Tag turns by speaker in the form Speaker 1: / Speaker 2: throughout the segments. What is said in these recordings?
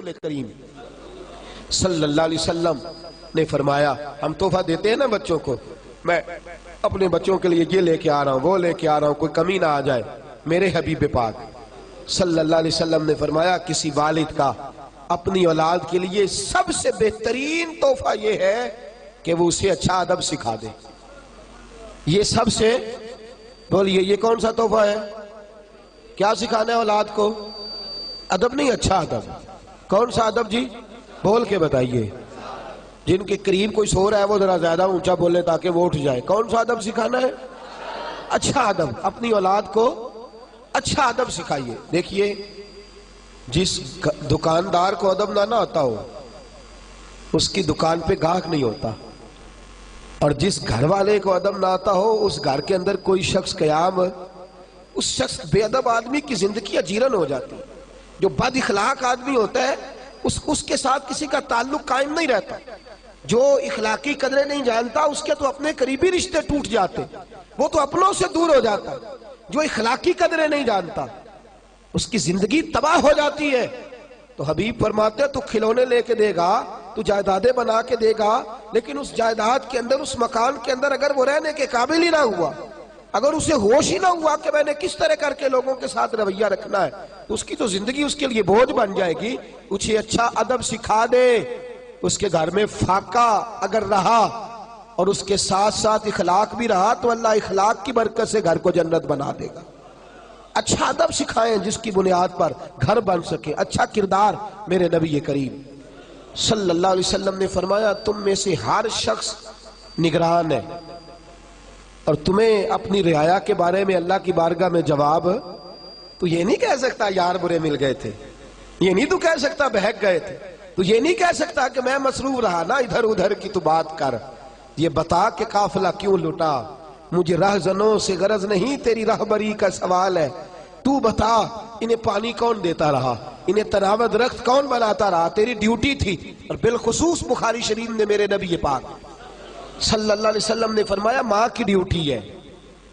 Speaker 1: رسول کریم صلی اللہ علیہ وسلم نے فرمایا، ہم تحفہ دیتے ہیں نا بچوں کو، میں اپنے بچوں کے لیے یہ لے کے آ رہا ہوں، وہ لے کے آ رہا ہوں، کوئی کمی نہ آ جائے، میرے حبیب پاک صلی اللہ علیہ وسلم نے فرمایا کسی والد کا اپنی اولاد کے لیے سب سے بہترین تحفہ یہ ہے کہ وہ اسے اچھا ادب سکھا دے۔ یہ سب سے بولیے یہ کون سا تحفہ ہے؟ کیا سکھانا ہے اولاد کو؟ ادب نہیں، اچھا ادب۔ کون سا ادب جی؟ بول کے بتائیے۔ جن کے قریب کوئی سو رہا ہے وہ ذرا زیادہ اونچا بولے تاکہ وہ اٹھ جائے۔ کون سا ادب سکھانا ہے؟ اچھا ادب۔ اپنی اولاد کو اچھا ادب سکھائیے۔ دیکھیے، جس دکاندار کو ادب نہ آتا ہو اس کی دکان پہ گاہک نہیں ہوتا، اور جس گھر والے کو ادب نہ آتا ہو اس گھر کے اندر کوئی شخص قیام، اس شخص بے ادب آدمی کی زندگی اجیرن ہو جاتی۔ جو بد اخلاق آدمی ہوتا ہے اس کے ساتھ کسی کا تعلق قائم نہیں رہتا۔ جو اخلاقی قدریں نہیں جانتا اس کے تو اپنے قریبی رشتے ٹوٹ جاتے، وہ تو اپنوں سے دور ہو جاتا۔ جو اخلاقی قدریں نہیں جانتا اس کی زندگی تباہ ہو جاتی ہے۔ تو حبیب فرماتے ہیں تو کھلونے لے کے دے گا، تو جائیدادیں بنا کے دے گا، لیکن اس جائیداد کے اندر، اس مکان کے اندر اگر وہ رہنے کے قابل ہی نہ ہوا، اگر اسے ہوش ہی نہ ہوا کہ میں نے کس طرح کر کے لوگوں کے ساتھ رویہ رکھنا ہے، تو اس کی تو زندگی اس کے لیے بوجھ بن جائے گی۔ اسے اچھا ادب سکھا دے، اس کے گھر میں فاقہ اگر رہا اور اس کے ساتھ ساتھ اخلاق بھی رہا تو اللہ اخلاق کی برکت سے گھر کو جنت بنا دے گا۔ اچھا ادب سکھائیں جس کی بنیاد پر گھر بن سکے۔ اچھا کردار۔ میرے نبی کریم صلی اللہ علیہ وسلم نے فرمایا تم میں سے ہر شخص نگران ہے، اور تمہیں اپنی رعایا کے بارے میں اللہ کی بارگاہ میں جواب، تو یہ نہیں کہہ سکتا یار برے مل گئے تھے، یہ نہیں تو کہہ سکتا بہک گئے تھے، تو یہ نہیں کہہ سکتا کہ میں مصروف رہا نا ادھر ادھر کی تو بات کر، یہ بتا کہ قافلہ کیوں لٹا، مجھے رہزنوں سے غرض نہیں تیری رہبری کا سوال ہے، تو بتا انہیں پانی کون دیتا رہا، انہیں تناوت درخت کون بناتا رہا، تیری ڈیوٹی تھی۔ اور بالخصوص بخاری شریف نے میرے نبی پاک صلی اللہ علیہ وسلم نے فرمایا ماں کی ڈیوٹی ہے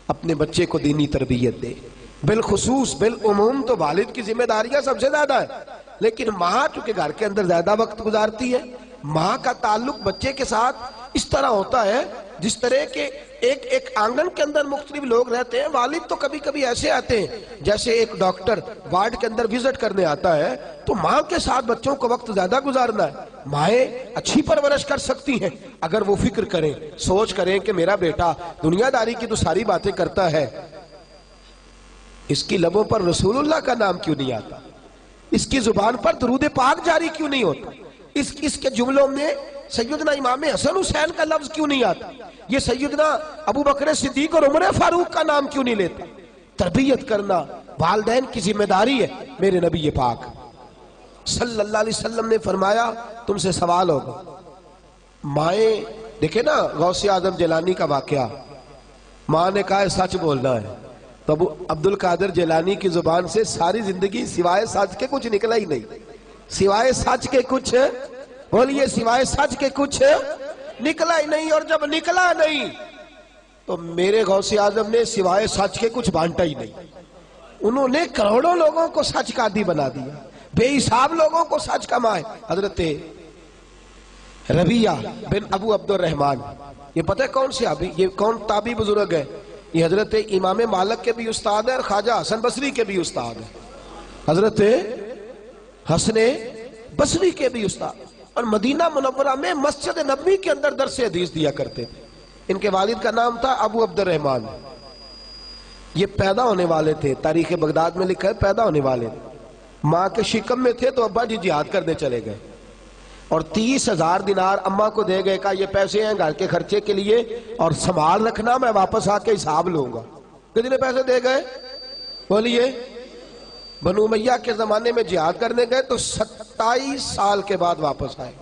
Speaker 1: اپنے بچے کو دینی تربیت دے۔ بالخصوص بالعموم تو والد کی ذمہ داریاں سب سے زیادہ ہے، لیکن ماں چونکہ گھر کے اندر زیادہ وقت گزارتی ہے، ماں کا تعلق بچے کے ساتھ اس طرح ہوتا ہے جس طرح کہ ایک آنگن کے اندر مختلف لوگ رہتے ہیں۔ والد تو کبھی کبھی ایسے آتے ہیں جیسے ایک ڈاکٹر وارڈ کے اندر وزٹ کرنے آتا ہے، تو ماں کے ساتھ بچوں کو وقت زیادہ گزارنا ہے۔ مائیں اچھی پرورش کر سکتی ہیں اگر وہ فکر کریں، سوچ کریں کہ میرا بیٹا دنیا داری کی تو ساری باتیں کرتا ہے، اس کی لبوں پر رسول اللہ کا نام کیوں نہیں آتا، اس کی زبان پر درود پاک جاری کیوں نہیں ہوتا، اس کے جملوں میں سیدنا امام حسن حسین کا لفظ کیوں نہیں آتا، یہ سیدنا ابو بکر صدیق اور عمر فاروق کا نام کیوں نہیں لیتا۔ تربیت کرنا والدین کی ذمہ داری ہے۔ میرے نبی پاک صلی اللہ علیہ وسلم نے فرمایا تم سے سوال ہوگا، مائیں دیکھیں نا غوث اعظم جیلانی کا واقعہ، ماں نے کہا ہے سچ بولنا ہے، تو ابو عبد القادر جیلانی کی زبان سے ساری زندگی سوائے سچ کے کچھ نکلا ہی نہیں، سوائے سچ کے کچھ بولیے، سوائے سچ کے کچھ نکلا ہی نہیں۔ اور جب نکلا نہیں تو میرے غوث اعظم نے سوائے سچ کے کچھ بانٹا ہی نہیں، انہوں نے کروڑوں لوگوں کو سچ کا عادی بنا دیا، بے حساب لوگوں کو سچ کا ماہر۔ حضرت ربیعہ بن ابو عبد الرحمن، یہ پتہ ہے کون سے ابھی، یہ کون تابعی بزرگ ہے؟ یہ حضرت امام مالک کے بھی استاد ہیں اور خواجہ حسن بصری کے بھی استاد ہیں، حضرت حسن بصری کے بھی استاد، اور مدینہ منورہ میں مسجد نبوی کے اندر درس حدیث دیا کرتے تھے۔ ان کے والد کا نام تھا ابو عبد الرحمن، یہ پیدا ہونے والے تھے، تاریخ بغداد میں لکھا ہے پیدا ہونے والے، ماں کے شکم میں تھے تو ابا جی جہاد کرنے چلے گئے، اور 30,000 دینار اماں کو دے گئے، کہا یہ پیسے ہیں گھر کے خرچے کے لیے اور سنبھال رکھنا، میں واپس آ کے حساب لوں گا۔ کتنے پیسے دے گئے بولیے؟ بنو امیہ کے زمانے میں جہاد کرنے گئے تو 27 سال کے بعد واپس آئے۔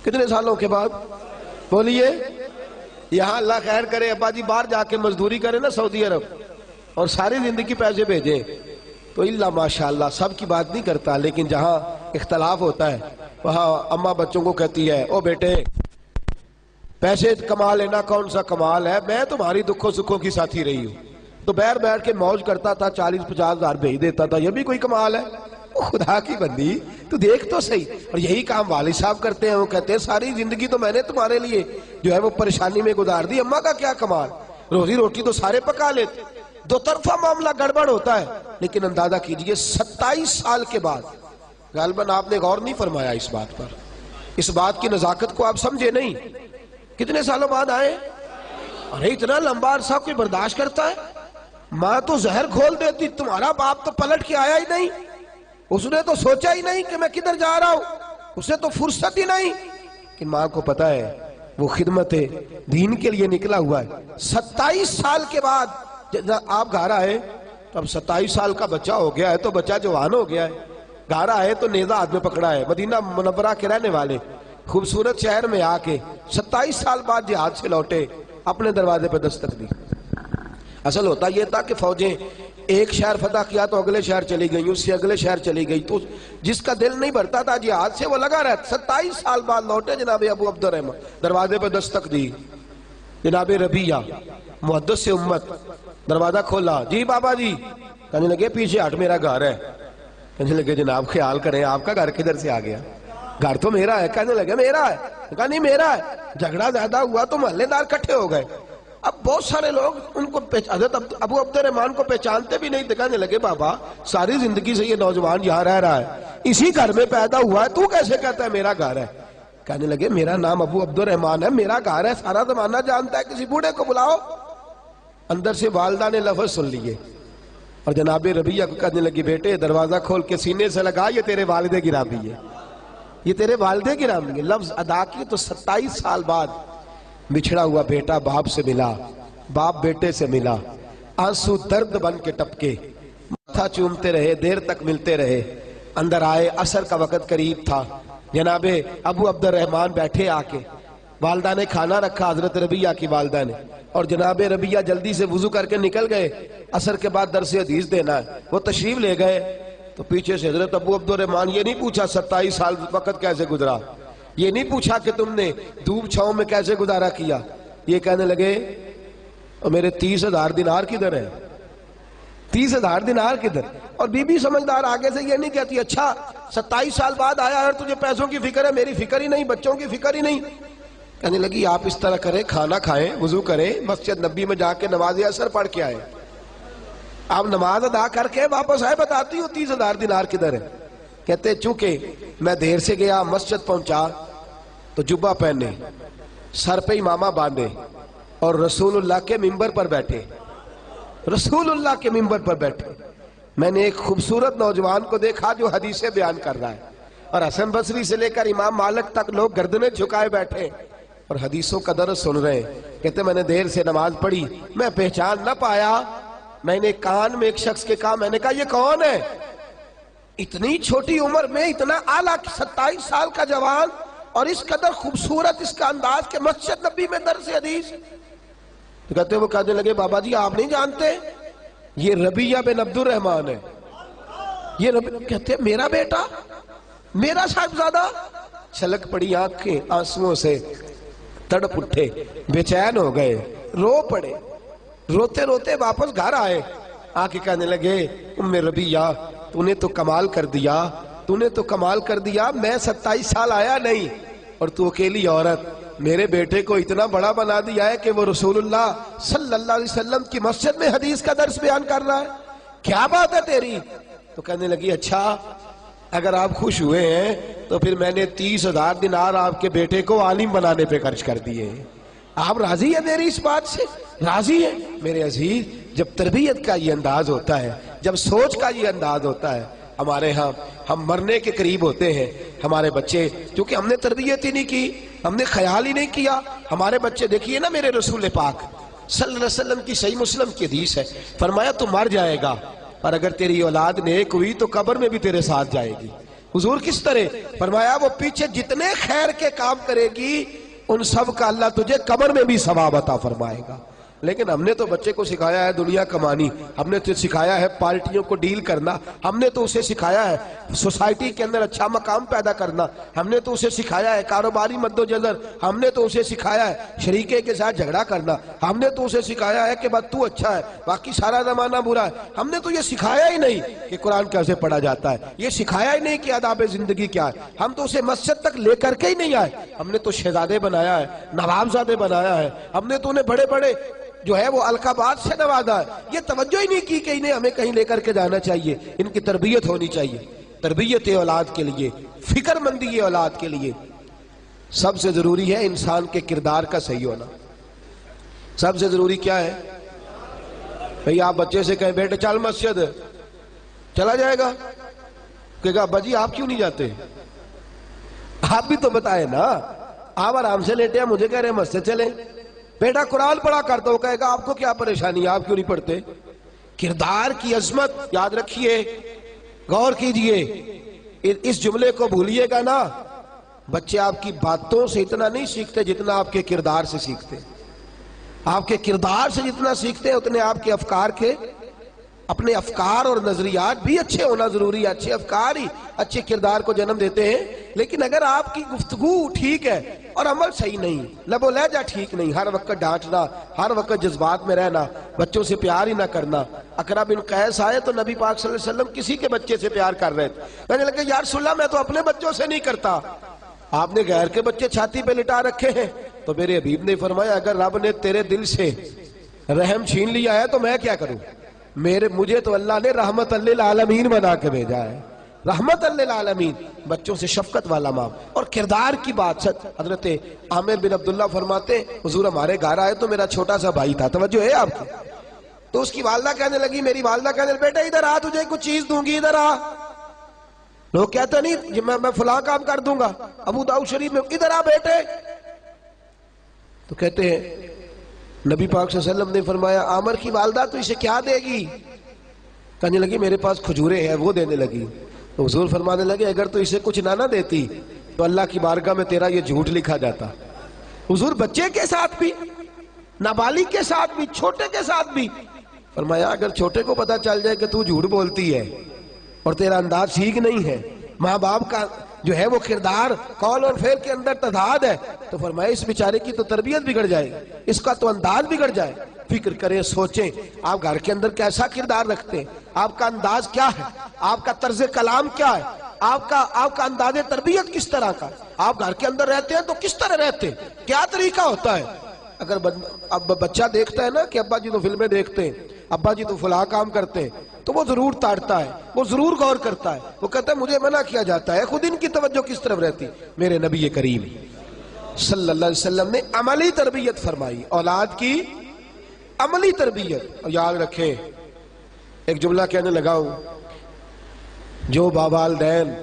Speaker 1: کتنے سالوں کے بعد بولیے؟ یہاں اللہ خیر کرے ابا جی باہر جا کے مزدوری کرے نا سعودی عرب اور ساری زندگی پیسے بھیجیں تو اللہ ماشاءاللہ سب کی بات نہیں کرتا، لیکن جہاں اختلاف ہوتا ہے وہاں اماں بچوں کو کہتی ہے او بیٹے پیسے کما لینا کون سا کمال ہے، میں تمہاری دکھوں سکھوں کی ساتھی رہی ہوں، تو بیٹھ کے موج کرتا تھا، 40-50 ہزار بھیج دیتا تھا، یہ بھی کوئی کمال ہے؟ خدا کی بندی تو دیکھ تو صحیح. اور یہی کام والد صاحب کرتے ہیں. وہ کہتے ہیں ساری زندگی تو میں نے تمہارے لیے جو ہے وہ پریشانی میں گزار دی. اماں کا کیا کمال, روزی روٹی تو سارے پکا لیتے. دو طرفہ معاملہ گڑبڑ ہوتا ہے. لیکن اندازہ کیجئے 27 سال کے بعد, غالباً آپ نے غور نہیں فرمایا اس بات پر, اس بات کی نزاکت کو آپ سمجھے نہیں. کتنے سالوں بعد آئے؟ ارے اتنا لمبا عرصہ کوئی برداشت کرتا ہے؟ ماں تو زہر کھول دیتی. تمہارا باپ تو پلٹ کے آیا ہی نہیں, اس نے تو سوچا ہی نہیں کہ میں کدھر جا رہا ہوں, اسے تو فرصت ہی نہیں. کہ ماں کو پتا ہے وہ خدمت دین کے لیے نکلا ہوا ہے. 27 سال کے بعد جب آپ گھر آئے تو اب 27 سال کا بچہ ہو گیا ہے, تو بچہ جوان ہو گیا ہے. گھر آئے تو نیزہ ہاتھ میں پکڑا ہے. مدینہ منورہ کے رہنے والے خوبصورت شہر میں آ کے 27 سال بعد جہاد سے لوٹے, اپنے دروازے پہ دستک دی. اصل ہوتا یہ تھا کہ فوجیں ایک شہر فتح کیا تو اگلے شہر چلی گئی, اس سے اگلے شہر چلی گئی, تو جس کا دل نہیں بھرتا تھا جہاد سے وہ لگا رہتا. 27 سال بعد لوٹے جناب ابو عبد الرحمن, دروازے پہ دستک دی. جناب ربیہ محدث سے امت, دروازہ کھولا. جی بابا جی. کہنے لگے پیچھے ہٹ, میرا گھر ہے. کہنے لگے جناب خیال کریں آپ کا گھر کدھر سے آ گیا؟ گھر تو میرا ہے. کہنے لگے میرا ہے. کہا نہیں میرا ہے. جھگڑا زیادہ ہوا تو محلے دار کٹھے ہو گئے. اب بہت سارے لوگ ان کو حضرت ابو عبد الرحمن کو پہچانتے بھی نہیں. کہنے لگے بابا ساری زندگی سے یہ نوجوان یہاں رہ رہا ہے, اسی گھر میں پیدا ہوا ہے, تو کیسے کہتا ہے میرا گھر ہے؟ کہنے لگے میرا نام ابو عبد الرحمن ہے, میرا گھر ہے, سارا زمانہ جانتا ہے, کسی بوڑھے کو بلاؤ. اندر سے والدہ نے لفظ سن لیے اور جناب ربیہ کو کہنے لگی بیٹے دروازہ کھول کے سینے سے لگا, یہ تیرے والد گرامی ہے, یہ تیرے والد گرامی ہے. لفظ ادا کی تو 27 سال بعد بچھڑا ہوا بیٹا باپ سے ملا, باپ بیٹے سے ملا. آنسو درد بن کے ٹپکے, ماتھا چومتے رہے, دیر تک ملتے رہے. اندر آئے, عصر کا وقت قریب تھا. جناب ابو عبد الرحمن بیٹھے آ کے, والدہ نے کھانا رکھا, حضرت ربیہ کی والدہ نے, اور جناب ربیہ جلدی سے وضو کر کے نکل گئے. عصر کے بعد درس حدیث دینا ہے, وہ تشریف لے گئے. تو پیچھے سے حضرت ابو عبد الرحمن یہ نہیں پوچھا 27 سال وقت کیسے گزرا, یہ نہیں پوچھا کہ تم نے دھوپ چھاؤں میں کیسے گزارا کیا. یہ کہنے لگے میرے 30,000 دینار کدھر ہیں, 30,000 دینار کدھر؟ اور بی بی سمجھدار آگے سے یہ نہیں کہتی اچھا 27 سال بعد آیا اور تجھے پیسوں کی فکر ہے, میری فکر ہی نہیں, بچوں کی فکر ہی نہیں. کہنے لگی آپ اس طرح کریں, کھانا کھائیں, وضو کریں, مسجد نبی میں جا کے نماز عصر پڑھ کے آئے. آپ نماز ادا کر کے واپس آئے, بتاتی ہوں 30,000 دینار کدھر ہے. کہتے چونکہ میں دیر سے گیا, مسجد پہنچا تو جبہ پہنے, سر پہ امامہ باندھے اور رسول اللہ کے منبر پر بیٹھے, رسول اللہ کے منبر پر بیٹھے. میں نے ایک خوبصورت نوجوان کو دیکھا جو حدیثیں بیان کر رہا ہے, اور حسن بصری سے لے کر امام مالک تک لوگ گردنیں جھکائے بیٹھے اور حدیثوں کا درس سن رہے ہیں. کہتے میں نے دیر سے نماز پڑھی, میں پہچان نہ پایا. میں نے کان میں ایک شخص کے کہا, میں نے کہا یہ کون ہے؟ اتنی چھوٹی عمر میں اتنا اعلیٰ 27 سال کا جوان, اور اس قدر خوبصورت اس کا انداز کہ مسجد نبی میں درس حدیث. تو کہتے وہ کہنے لگے بابا جی آپ نہیں جانتے یہ ربیہ بن عبد الرحمن ہے. یہ کہتے میرا بیٹا, میرا صاحبزادہ. چھلک پڑی آنکھیں آنسوؤں سے, تڑپ اٹھے, بے چین ہو گئے, رو پڑے. روتے روتے واپس گھر آئے, آ کے کہنے لگے ام ربیہ تو نے تو کمال کر دیا, تو نے تو کمال کر دیا. میں 27 سال آیا نہیں اور تو اکیلی عورت میرے بیٹے کو اتنا بڑا بنا دیا ہے کہ وہ رسول اللہ صلی اللہ علیہ وسلم کی مسجد میں حدیث کا درس بیان کر رہا ہے. کیا بات ہے تیری؟ تو کہنے لگی اچھا اگر آپ خوش ہوئے ہیں تو پھر میں نے 30,000 دینار آپ کے بیٹے کو عالم بنانے پہ خرچ کر دیے. آپ راضی ہیں میری اس بات سے؟ راضی ہیں میرے عزیز. جب تربیت کا یہ انداز ہوتا ہے, جب سوچ کا یہ انداز ہوتا ہے, ہمارے ہاں ہم مرنے کے قریب ہوتے ہیں. ہمارے بچے کیونکہ ہم نے تربیت ہی نہیں کی, ہم نے خیال ہی نہیں کیا. ہمارے بچے دیکھیے نا, میرے رسول پاک صلی اللہ علیہ وسلم کی صحیح مسلم کی حدیث ہے, فرمایا تو مر جائے گا پر اگر تیری اولاد نیک ہوئی تو قبر میں بھی تیرے ساتھ جائے گی. حضور کس طرح؟ فرمایا وہ پیچھے جتنے خیر کے کام کرے گی ان سب کا اللہ تجھے قبر میں بھی ثواب عطا فرمائے گا. لیکن ہم نے تو بچے کو سکھایا ہے دنیا کمانی، ہم نے تو سکھایا ہے پارٹیوں کو ڈیل کرنا، ہم نے تو اسے سکھایا ہے سوسائٹی کے اندر اچھا مقام پیدا کرنا، ہم نے تو اسے سکھایا ہے کاروباری مد و جزر، ہم نے تو اسے سکھایا ہے شریکے کے ساتھ جھگڑا کرنا، ہم نے تو اسے سکھایا ہے کہ بس تو اچھا ہے باقی سارا زمانہ برا ہے، ہم نے تو یہ سکھایا ہی نہیں کہ قرآن کیسے پڑھا جاتا ہے، یہ سکھایا ہی نہیں کہ آداب زندگی کیا ہے، ہم تو اسے مسجد تک لے کر کے ہی نہیں آئے، ہم نے تو شہزادے بنایا ہے، نوابزادے بنایا ہے، ہم نے تو انہیں بڑے بڑے جو ہے وہ القابات سے نوازا ہے، یہ توجہ ہی نہیں کی کہ انہیں ہمیں کہیں لے کر کے جانا چاہیے، ان کی تربیت ہونی چاہیے، تربیت اولاد کے لیے، فکر مندی اولاد کے لیے سب سے ضروری ہے انسان کے کردار کا صحیح ہونا۔ سب سے ضروری کیا ہے؟ بھئی آپ بچے سے کہیں بیٹے چل مسجد، چلا جائے گا؟ کہے گا ابا جی آپ کیوں نہیں جاتے؟ آپ بھی تو بتائے نا، آپ آرام سے لیٹے ہیں مجھے کہہ رہے ہیں مسجد چلیں، بیٹا قرآن پڑھا کرتا ہو، کہے گا آپ کو کیا پریشانی ہے آپ کیوں نہیں پڑھتے؟ کردار کی عظمت یاد رکھیے، غور کیجئے، اس جملے کو بھولیے گا نا، بچے آپ کی باتوں سے اتنا نہیں سیکھتے جتنا آپ کے کردار سے سیکھتے، آپ کے کردار سے جتنا سیکھتے ہیں اتنے آپ کے افکار کے، اپنے افکار اور نظریات بھی اچھے ہونا ضروری ہے، اچھے افکار ہی اچھے کردار کو جنم دیتے ہیں، لیکن اگر آپ کی گفتگو ٹھیک ہے اور عمل صحیح نہیں، لب و لہجہ ٹھیک نہیں، ہر وقت ڈانٹنا، ہر وقت جذبات میں رہنا، بچوں سے پیار ہی نہ کرنا۔ اقرا بن قیس آئے تو نبی پاک صلی اللہ علیہ وسلم کسی کے بچے سے پیار کر رہے تھے، کہنے لگے یا رسول اللہ میں تو اپنے بچوں سے نہیں کرتا، آپ نے غیر کے بچے چھاتی پہ لٹا رکھے ہیں، تو میرے حبیب نے فرمایا اگر رب نے تیرے دل سے رحم چھین لیا ہے تو میں کیا کروں؟ مجھے تو اللہ نے رحمت للعالمین بنا کے بھیجا ہے، رحمت للعالمین، بچوں سے شفقت والا ماں۔ اور کردار کی بات حضرت عامر بن عبداللہ فرماتے ہیں حضور ہمارے گھر آئے تو میرا چھوٹا سا بھائی تھا، توجہ ہے آپ کی، تو اس کی والدہ کہنے لگی، میری والدہ کہنے لگی بیٹا ادھر آ تجھے کچھ چیز دوں گی، ادھر آ۔ لوگ کہتے نہیں میں فلاں کام کر دوں گا، ابو داؤد شریف میں ادھر آ بیٹے، تو کہتے ہیں نبی پاک صلی اللہ علیہ وسلم نے فرمایا عامر کی والدہ تو اسے کیا دے گی؟ کہنے لگی میرے پاس کھجورے ہیں، وہ دینے لگی، تو حضور فرمانے لگے اگر تو اسے کچھ نہ دیتی تو اللہ کی بارگاہ میں تیرا یہ جھوٹ لکھا جاتا۔ حضور بچے کے ساتھ بھی، نابالغ کے ساتھ بھی، چھوٹے کے ساتھ بھی فرمایا اگر چھوٹے کو پتا چل جائے کہ تو جھوٹ بولتی ہے اور تیرا انداز ٹھیک نہیں ہے، ماں باپ کا جو ہے وہ کردار قول اور فعل کے اندر تضاد ہے، تو فرمایا اس بیچارے کی تو تربیت بگڑ جائے گی، اس کا تو انداز بگڑ جائے۔ فکر کریں، سوچیں آپ گھر کے اندر کیسا کردار رکھتے ہیں، آپ کا انداز کیا ہے، آپ کا طرز کلام کیا ہے، آپ کا انداز تربیت کس طرح کا، آپ گھر کے اندر رہتے ہیں تو کس طرح رہتے ہیں، کیا طریقہ ہوتا ہے۔ اگر اب بچہ دیکھتا ہے نا کہ ابا جی تو فلمیں دیکھتے ہیں، ابا جی تو فلاں کام کرتے ہیں، تو وہ ضرور تاڑتا ہے، وہ ضرور غور کرتا ہے، وہ کہتا ہے مجھے منع کیا جاتا ہے، خود ان کی توجہ کس طرف رہتی۔ میرے نبی کریم صلی اللہ علیہ وسلم نے عملی تربیت فرمائی، اولاد کی عملی تربیت۔ اور یاد رکھیں ایک جملہ کہنے لگا ہوں، جو والدین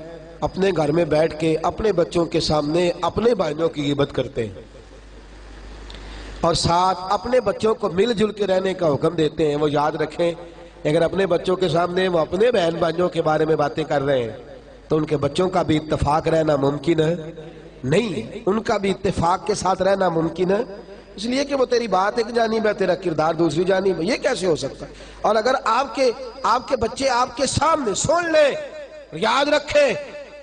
Speaker 1: اپنے گھر میں بیٹھ کے اپنے بچوں کے سامنے اپنے بھائیوں کی غیبت کرتے ہیں اور ساتھ اپنے بچوں کو مل جل کے رہنے کا حکم دیتے ہیں، وہ یاد رکھیں اگر اپنے بچوں کے سامنے وہ اپنے بہن بھائیوں کے بارے میں باتیں کر رہے ہیں تو ان کے بچوں کا بھی اتفاق رہنا ممکن ہے نہیں، ان کا بھی اتفاق کے ساتھ رہنا ممکن ہے، اس لیے کہ وہ تیری بات ایک جانب ہے، تیرا کردار دوسری جانب ہے، یہ کیسے ہو سکتا ہے؟ اور اگر آپ کے بچے آپ کے سامنے سن لیں، یاد رکھیں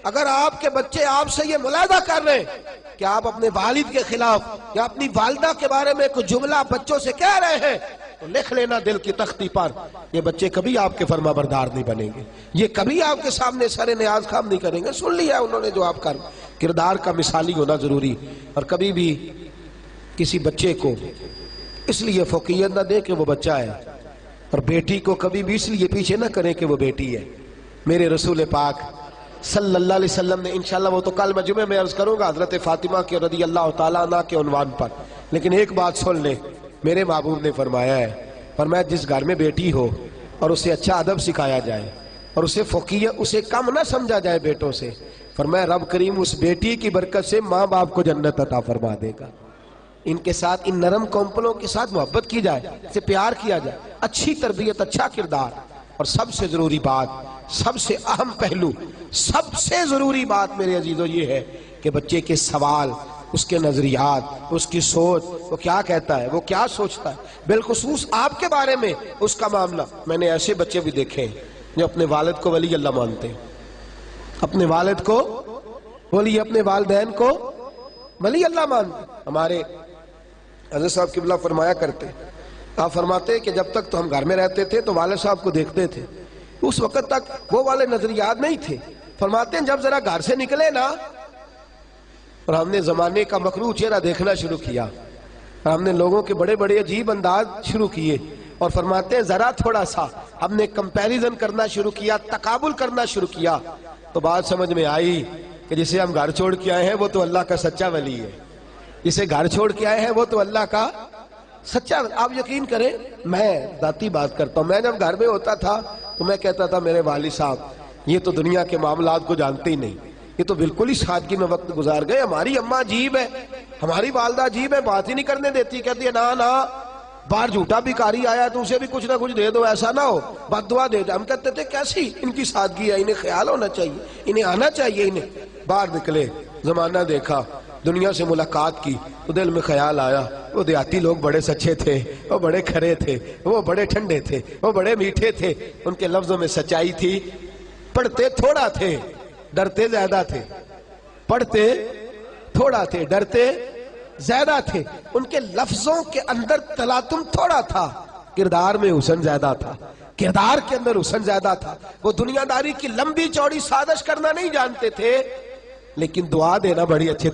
Speaker 1: اگر آپ کے بچے آپ سے یہ ملاحظہ کر رہے ہیں کہ آپ اپنے والد کے خلاف یا اپنی والدہ کے بارے میں کوئی جملہ بچوں سے کہہ رہے ہیں تو لکھ لینا دل کی تختی پر، یہ بچے کبھی آپ کے فرما بردار نہیں بنیں گے، یہ کبھی آپ کے سامنے سر نیاز خام نہیں کریں گے، سن لیا انہوں نے جو آپ کا کردار کا مثالی ہونا ضروری۔ اور کبھی بھی کسی بچے کو اس لیے فوقیت نہ دیں کہ وہ بچہ ہے، اور بیٹی کو کبھی بھی اس لیے پیچھے نہ کریں کہ وہ بیٹی ہے۔ میرے رسول پاک صلی اللہ علیہ وسلم نے انشاءاللہ وہ تو کل میں جمعے میں عرض کروں گا حضرت فاطمہ کے رضی اللہ تعالیٰ عنہ کے عنوان پر، لیکن ایک بات سن لیں، میرے محبوب نے فرمایا جس گھر میں بیٹی ہو اور اسے اچھا ادب سکھایا جائے اور اسے کم نہ سمجھا جائے بیٹوں سے، فرمایا رب کریم اس بیٹی کی برکت سے ماں باپ کو جنت عطا فرما دے گا۔ ان کے ساتھ ان نرم کومپلوں کے ساتھ محبت کی جائے، اسے پیار کیا جائے، اچھی تربیت، اچھا کردار۔ اور سب سے ضروری بات، سب سے اہم پہلو، سب سے ضروری بات میرے عزیزو یہ ہے کہ بچے کے سوال اس کے نظریات، اس کی سوچ، وہ کیا کہتا ہے، وہ کیا سوچتا ہے، بالخصوص آپ کے بارے میں اس کا معاملہ۔ میں نے ایسے بچے بھی دیکھے ہیں جو اپنے والد کو ولی اللہ مانتے ہیں، اپنے والد کو ولی، اپنے والدین کو ولی اللہ مانتے ہیں۔ ہمارے حضرت صاحب قبلہ فرمایا کرتے، آپ فرماتے کہ جب تک تو ہم گھر میں رہتے تھے تو والد صاحب کو دیکھتے تھے، اس وقت تک وہ والے نظریات نہیں تھے۔ فرماتے ہیں جب ذرا گھر سے نکلے نا اور ہم نے زمانے کا مکروہ چہرہ دیکھنا شروع کیا، اور ہم نے لوگوں کے بڑے بڑے عجیب انداز شروع کیے، اور فرماتے ہیں ذرا تھوڑا سا ہم نے کمپیریزن کرنا شروع کیا، تقابل کرنا شروع کیا، تو بات سمجھ میں آئی کہ جسے ہم گھر چھوڑ کے آئے ہیں وہ تو اللہ کا سچا ولی ہے، جسے گھر چھوڑ کے آئے ہیں وہ تو اللہ کا سچا۔ آپ یقین کریں، میں ذاتی بات کرتا ہوں، میں جب گھر میں ہوتا تھا تو میں کہتا تھا میرے والد صاحب یہ تو دنیا کے معاملات کو جانتے ہی نہیں، یہ تو بالکل ہی سادگی میں وقت گزار گئے، ہماری اماں عجیب ہے، ہماری والدہ عجیب ہے، بات ہی نہیں کرنے دیتی، کہتی ہے نا نا باہر جھوٹا بھکاری آیا تو اسے بھی کچھ نہ کچھ دے دو، ایسا نہ ہو، بد دعا دے دو۔ ہم کہتے تھے کیسی ان کی سادگی ہے، انہیں خیال ہونا چاہیے، انہیں آنا چاہیے، انہیں۔ باہر نکلے، زمانہ دیکھا، دنیا سے ملاقات کی تو دل میں خیال آیا وہ دیہاتی لوگ بڑے سچے تھے، وہ بڑے کھرے تھے، وہ بڑے ٹھنڈے تھے، وہ بڑے میٹھے تھے، ان کے لفظوں میں سچائی تھی، پڑھتے تھوڑا تھے ڈرتے زیادہ تھے، پڑھتے تھوڑا تھے ڈرتے زیادہ تھے، ان کے لفظوں کے اندر تلاطم تھوڑا تھا، کردار میں حسن زیادہ تھا، کردار کے اندر حسن زیادہ تھا۔ وہ دنیا داری کی لمبی چوڑی سازش کرنا نہیں جانتے تھے، لیکن دعا دینا بڑی اچھے